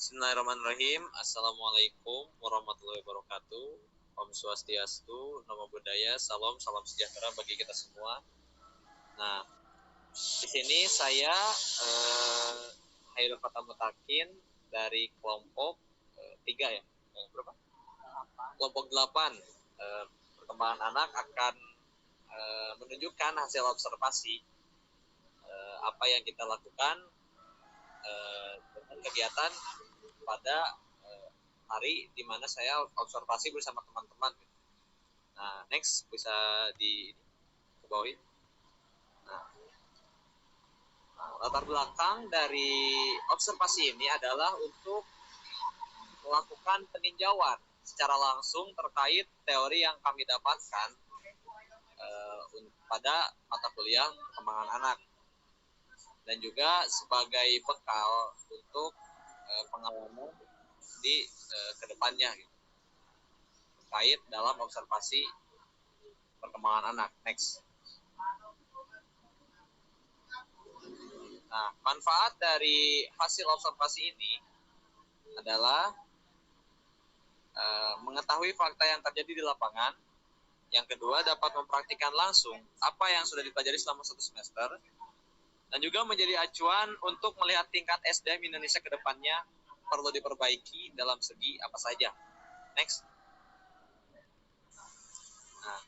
Bismillahirrahmanirrahim. Assalamualaikum warahmatullahi wabarakatuh. Om Swastiastu, Namo Buddhaya, Salam sejahtera bagi kita semua. Nah, di sini saya Hairul Fatah Mutakin dari kelompok 3 ya. Berapa? Kelompok 8. Perkembangan anak akan menunjukkan hasil observasi apa yang kita lakukan dengan kegiatan pada hari di mana saya observasi bersama teman-teman. Nah, next bisa di bawahi. Nah, latar belakang dari observasi ini adalah untuk melakukan peninjauan secara langsung terkait teori yang kami dapatkan pada mata kuliah perkembangan anak, dan juga sebagai bekal untuk pengalaman di kedepannya gitu, terkait dalam observasi perkembangan anak. Next. Nah, manfaat dari hasil observasi ini adalah mengetahui fakta yang terjadi di lapangan. Yang kedua, dapat mempraktikkan langsung apa yang sudah dipelajari selama 1 semester, dan juga menjadi acuan untuk melihat tingkat SDM Indonesia ke depannya perlu diperbaiki dalam segi apa saja. Next. Nah,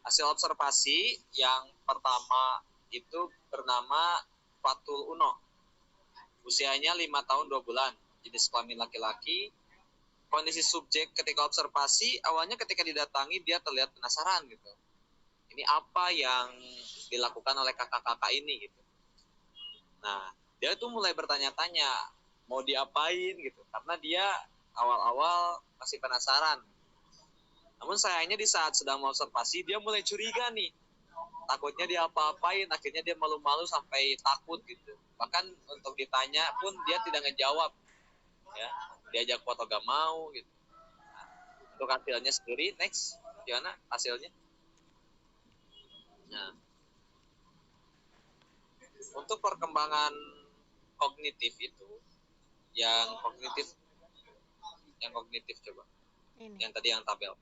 hasil observasi yang pertama itu bernama Fatul Uno. Usianya 5 tahun 2 bulan, jenis kelamin laki-laki. Kondisi subjek ketika observasi, awalnya ketika didatangi dia terlihat penasaran gitu. Ini apa yang dilakukan oleh kakak-kakak ini gitu. Nah, dia tuh mulai bertanya-tanya mau diapain gitu, karena dia awal-awal masih penasaran. Namun sayangnya di saat sedang observasi dia mulai curiga nih, takutnya dia apa-apain, akhirnya dia malu-malu sampai takut gitu. Bahkan untuk ditanya pun dia tidak ngejawab, ya, diajak foto gak mau gitu. Nah, untuk hasilnya sendiri, next, gimana hasilnya? Nah, untuk perkembangan kognitif itu, yang kognitif coba, yang tadi yang tabel.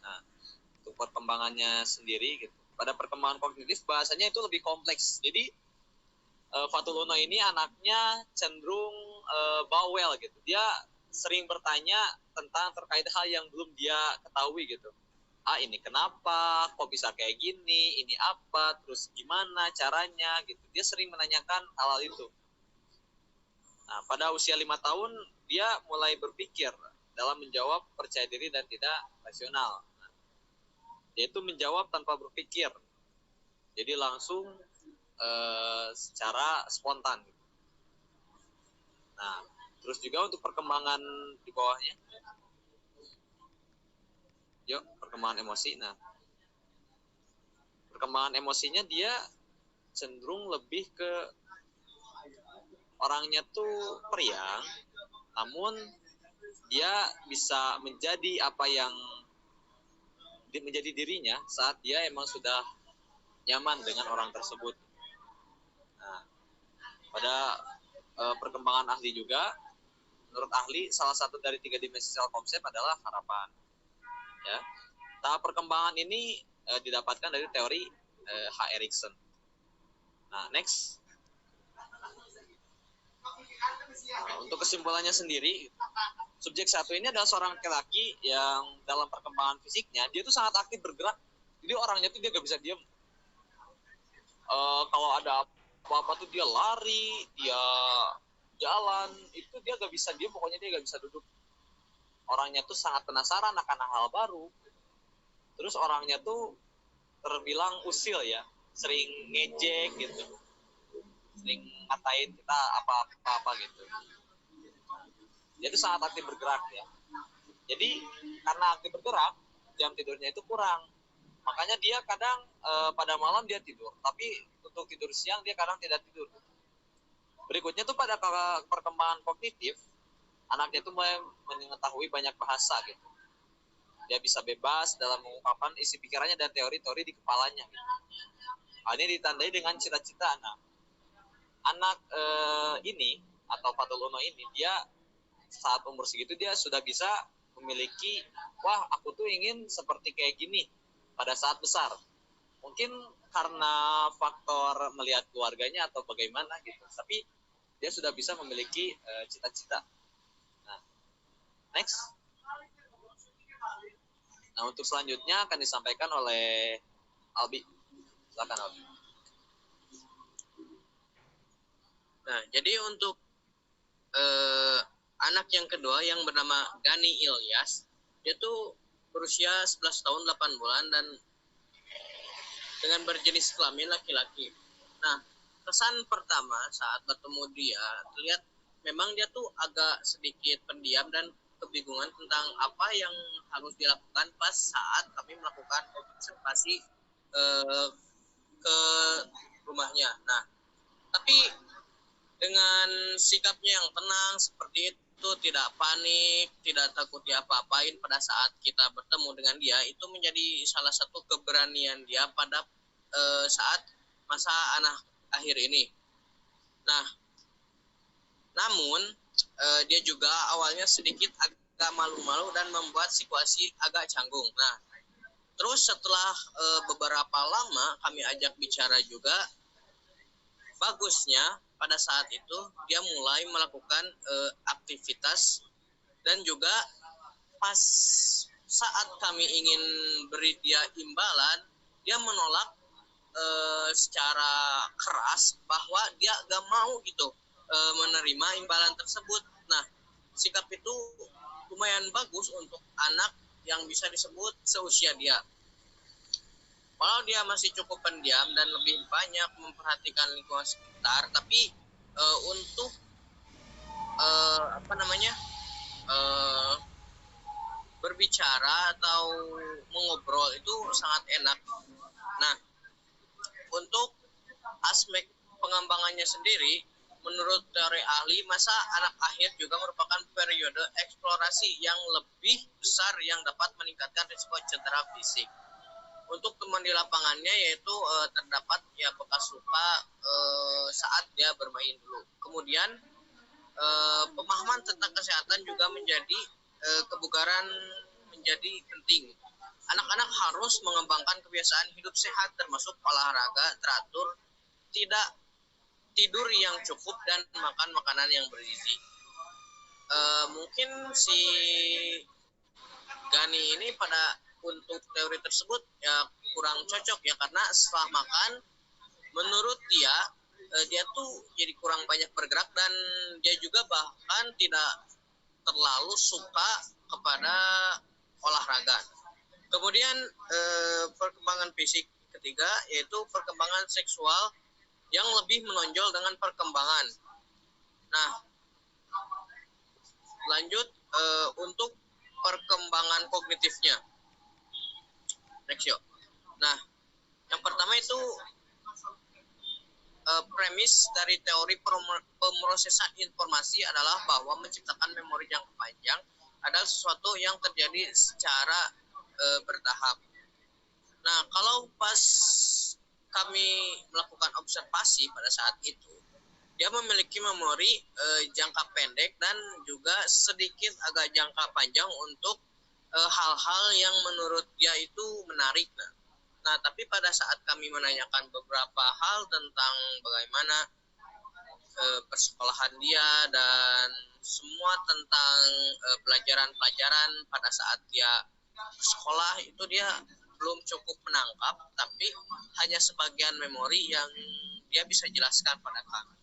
Nah, untuk perkembangannya sendiri gitu, pada perkembangan kognitif bahasanya itu lebih kompleks. Jadi Fatul Uno ini anaknya cenderung bawel gitu. Dia sering bertanya tentang terkait hal yang belum dia ketahui gitu. Ini kenapa, kok bisa kayak gini, ini apa, terus gimana caranya gitu. Dia sering menanyakan hal-hal itu. Nah, pada usia 5 tahun dia mulai berpikir dalam menjawab percaya diri dan tidak rasional. Yaitu menjawab tanpa berpikir. Jadi langsung secara spontan. Nah, terus juga untuk perkembangan di bawahnya. Yuk, perkembangan emosi. Nah, perkembangan emosinya dia cenderung lebih ke orangnya tuh periang, namun dia bisa menjadi apa yang menjadi dirinya saat dia emang sudah nyaman dengan orang tersebut. Nah, pada perkembangan ahli juga, menurut ahli salah satu dari 3 dimensi sel konsep adalah harapan. Ya, tahap perkembangan ini didapatkan dari teori H. Erikson. Nah, next. Nah, untuk kesimpulannya sendiri, subjek satu ini adalah seorang laki-laki yang dalam perkembangan fisiknya dia tuh sangat aktif bergerak. Jadi orangnya tuh dia gak bisa diam. Kalau ada apa-apa tuh dia lari, dia jalan, itu dia gak bisa diam, pokoknya dia gak bisa duduk. Orangnya tuh sangat penasaran akan hal baru. Terus orangnya tuh terbilang usil ya, sering ngejek gitu, sering ngatain kita apa-apa gitu. Dia tuh sangat aktif bergerak ya. Jadi karena aktif bergerak, jam tidurnya itu kurang. Makanya dia kadang pada malam dia tidur, tapi untuk tidur siang dia kadang tidak tidur. Berikutnya tuh pada perkembangan kognitif, anaknya tuh mulai mengetahui banyak bahasa gitu. Dia bisa bebas dalam mengungkapkan isi pikirannya dan teori-teori di kepalanya gitu. Ini ditandai dengan cita-cita anak ini atau Fatul Uno ini, dia saat umur segitu dia sudah bisa memiliki, wah aku tuh ingin seperti kayak gini pada saat besar. Mungkin karena faktor melihat keluarganya atau bagaimana gitu, tapi dia sudah bisa memiliki cita-cita. Nah, next. Nah, untuk selanjutnya akan disampaikan oleh Albi. Silakan Albi. Nah, jadi untuk anak yang kedua yang bernama Gani Ilyas, dia tuh berusia 11 tahun 8 bulan dan dengan berjenis kelamin laki-laki. Nah, kesan pertama saat bertemu dia, terlihat memang dia tuh agak sedikit pendiam dan kebingungan tentang apa yang harus dilakukan pas saat kami melakukan observasi ke rumahnya. Nah, tapi dengan sikapnya yang tenang seperti itu, tidak panik, tidak takut diapa-apain pada saat kita bertemu dengan dia, itu menjadi salah satu keberanian dia pada saat masa anak akhir ini. Nah, namun dia juga awalnya sedikit agak malu-malu dan membuat situasi agak canggung. Nah, terus setelah beberapa lama kami ajak bicara juga, bagusnya pada saat itu dia mulai melakukan aktivitas, dan juga pas saat kami ingin beri dia imbalan, dia menolak secara keras bahwa dia gak mau gitu menerima imbalan tersebut. Nah, sikap itu lumayan bagus untuk anak yang bisa disebut seusia dia. Walau dia masih cukup pendiam dan lebih banyak memperhatikan lingkungan sekitar, tapi untuk berbicara atau mengobrol itu sangat enak. Nah, untuk aspek pengembangannya sendiri, menurut teori ahli, masa anak akhir juga merupakan periode eksplorasi yang lebih besar yang dapat meningkatkan risiko cedera fisik. Untuk teman di lapangannya yaitu terdapat ya bekas luka saat dia bermain dulu. Kemudian pemahaman tentang kesehatan juga menjadi kebugaran menjadi penting. Anak-anak harus mengembangkan kebiasaan hidup sehat termasuk olahraga teratur, tidak tidur yang cukup, dan makan makanan yang bergizi. Mungkin si Gani ini untuk teori tersebut ya kurang cocok ya, karena setelah makan menurut dia dia tuh jadi kurang banyak bergerak, dan dia juga bahkan tidak terlalu suka kepada olahraga. Kemudian perkembangan fisik ketiga yaitu perkembangan seksual yang lebih menonjol dengan perkembangan. Nah, lanjut untuk perkembangan kognitifnya. Next yuk. Nah, yang pertama itu premis dari teori pemrosesan informasi adalah bahwa menciptakan memori jangka panjang adalah sesuatu yang terjadi secara bertahap. Nah, kalau pas kami melakukan observasi pada saat itu, dia memiliki memori jangka pendek dan juga sedikit agak jangka panjang untuk hal-hal yang menurut dia itu menarik. Nah, tapi pada saat kami menanyakan beberapa hal tentang bagaimana persekolahan dia dan semua tentang pelajaran-pelajaran pada saat dia sekolah, itu dia belum cukup menangkap, tapi hanya sebagian memori yang dia bisa jelaskan pada kami.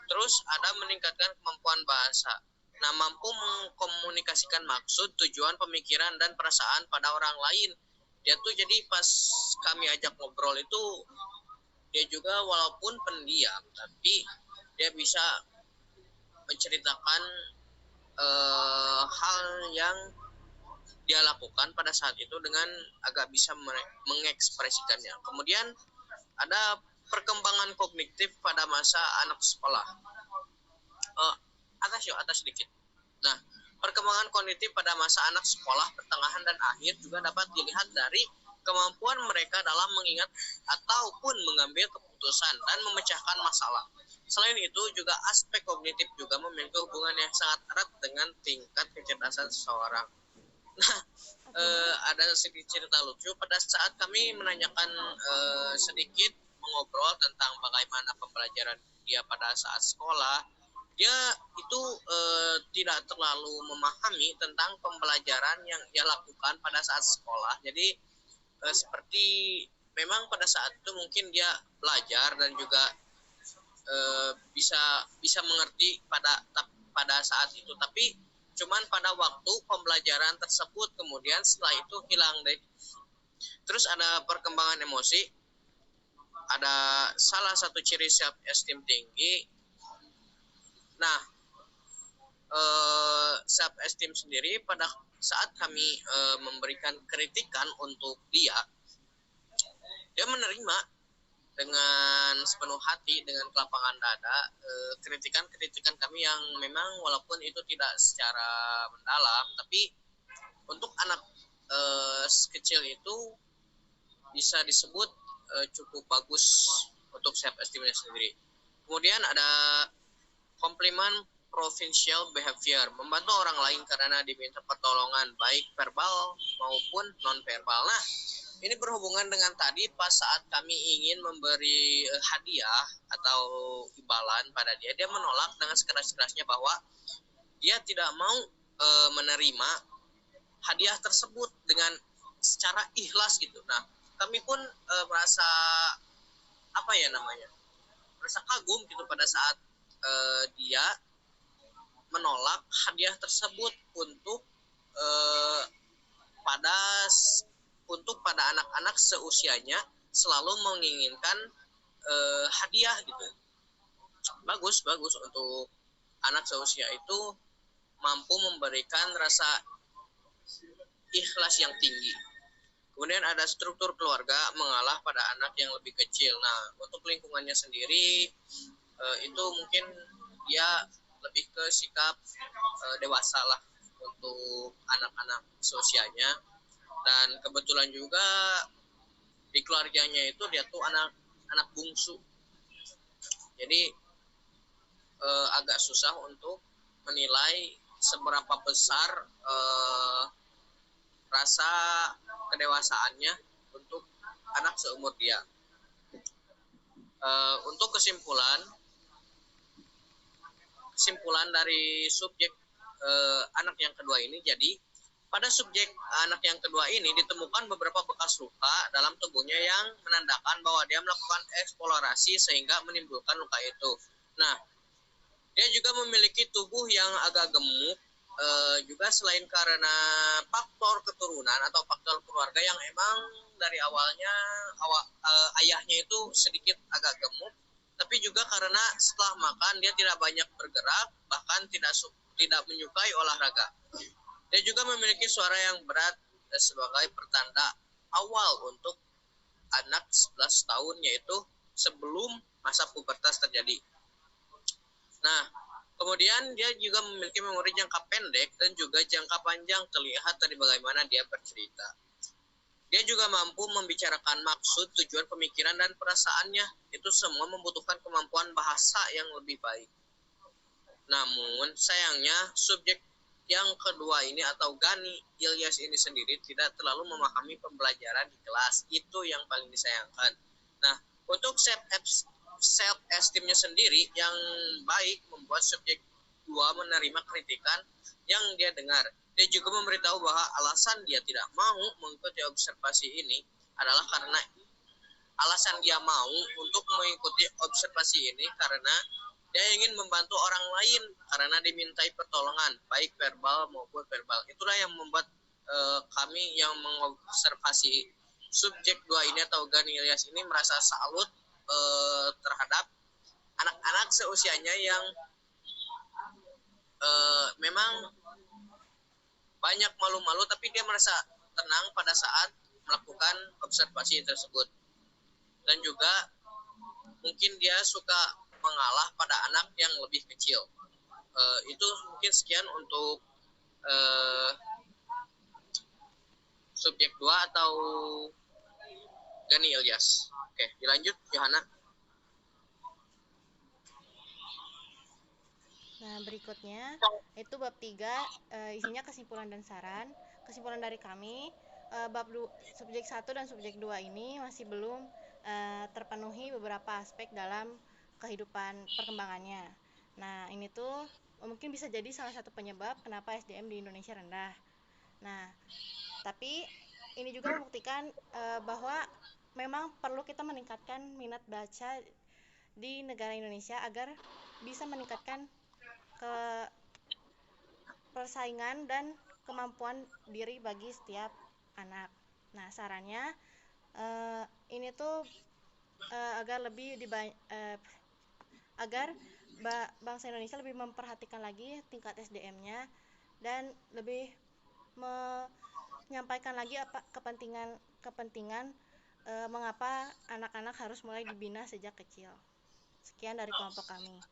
Terus ada meningkatkan kemampuan bahasa. Nah, mampu mengkomunikasikan maksud, tujuan, pemikiran, dan perasaan pada orang lain. Dia tuh jadi pas kami ajak ngobrol itu, dia juga walaupun pendiam, tapi dia bisa menceritakan hal yang dia lakukan pada saat itu dengan agak bisa mengekspresikannya. Kemudian ada perkembangan kognitif pada masa anak sekolah. Atas sedikit. Nah, perkembangan kognitif pada masa anak sekolah pertengahan dan akhir juga dapat dilihat dari kemampuan mereka dalam mengingat ataupun mengambil keputusan dan memecahkan masalah. Selain itu juga aspek kognitif juga memiliki hubungan yang sangat erat dengan tingkat kecerdasan seseorang. Nah, ada sedikit cerita lucu pada saat kami menanyakan sedikit mengobrol tentang bagaimana pembelajaran dia pada saat sekolah. Dia itu tidak terlalu memahami tentang pembelajaran yang ia lakukan pada saat sekolah. Jadi seperti memang pada saat itu mungkin dia belajar dan juga bisa mengerti pada saat itu, tapi cuman pada waktu pembelajaran tersebut kemudian setelah itu hilang deh. Terus ada perkembangan emosi, ada salah satu ciri self esteem tinggi. Nah, self esteem sendiri pada saat kami memberikan kritikan untuk dia menerima dengan sepenuh hati, dengan kelapangan dada, kritikan kami yang memang walaupun itu tidak secara mendalam, tapi untuk anak kecil itu bisa disebut cukup bagus untuk self esteemnya sendiri. Kemudian ada komplimen provincial behavior, membantu orang lain karena diminta pertolongan baik verbal maupun non verbal. Nah, ini berhubungan dengan tadi pas saat kami ingin memberi hadiah atau imbalan pada dia menolak dengan sekeras-kerasnya bahwa dia tidak mau menerima hadiah tersebut dengan secara ikhlas gitu. Nah, kami pun merasa merasa kagum gitu pada saat dia menolak hadiah tersebut untuk pada anak-anak seusianya selalu menginginkan hadiah gitu. Bagus untuk anak seusia itu mampu memberikan rasa ikhlas yang tinggi. Kemudian ada struktur keluarga mengalah pada anak yang lebih kecil. Nah, untuk lingkungannya sendiri itu mungkin dia lebih ke sikap dewasa lah untuk anak-anak seusianya. Dan kebetulan juga di keluarganya itu dia tuh anak bungsu. Jadi agak susah untuk menilai seberapa besar rasa kedewasaannya untuk anak seumur dia. Untuk kesimpulan dari subjek anak yang kedua ini, jadi pada subjek anak yang kedua ini ditemukan beberapa bekas luka dalam tubuhnya yang menandakan bahwa dia melakukan eksplorasi sehingga menimbulkan luka itu. Nah, dia juga memiliki tubuh yang agak gemuk, juga selain karena faktor keturunan atau faktor keluarga yang emang dari awalnya ayahnya itu sedikit agak gemuk, tapi juga karena setelah makan dia tidak banyak bergerak, bahkan tidak menyukai olahraga. Dia juga memiliki suara yang berat sebagai pertanda awal untuk anak 11 tahun, yaitu sebelum masa pubertas terjadi. Nah, kemudian dia juga memiliki memori jangka pendek dan juga jangka panjang, terlihat dari bagaimana dia bercerita. Dia juga mampu membicarakan maksud, tujuan, pemikiran, dan perasaannya. Itu semua membutuhkan kemampuan bahasa yang lebih baik. Namun, sayangnya, subjek yang kedua ini atau Gani Ilyas ini sendiri tidak terlalu memahami pembelajaran di kelas. Itu yang paling disayangkan. Nah, untuk self-esteemnya sendiri yang baik membuat subjek 2 menerima kritikan yang dia dengar. Dia juga memberitahu bahwa alasan dia tidak mau mengikuti observasi ini adalah karena alasan dia mau untuk mengikuti observasi ini karena dia ingin membantu orang lain karena dimintai pertolongan baik verbal maupun verbal. Itulah yang membuat kami yang mengobservasi subjek 2 ini atau Gani Ilyas ini merasa salut terhadap anak-anak seusianya yang memang banyak malu-malu, tapi dia merasa tenang pada saat melakukan observasi tersebut. Dan juga mungkin dia suka mengalah pada anak yang lebih kecil. Itu mungkin sekian untuk subjek 2 atau Gani Ilyas. Oke, dilanjut Yohana. Nah, berikutnya itu bab 3, isinya kesimpulan dan saran. Kesimpulan dari kami, subjek 1 dan subjek 2 ini masih belum terpenuhi beberapa aspek dalam kehidupan perkembangannya. Nah, ini tuh mungkin bisa jadi salah satu penyebab kenapa SDM di Indonesia rendah. Nah, tapi ini juga membuktikan bahwa memang perlu kita meningkatkan minat baca di negara Indonesia agar bisa meningkatkan ke persaingan dan kemampuan diri bagi setiap anak. Nah, sarannya ini tuh agar bangsa Indonesia lebih memperhatikan lagi tingkat SDM-nya dan lebih menyampaikan lagi apa kepentingan mengapa anak-anak harus mulai dibina sejak kecil. Sekian dari kelompok kami.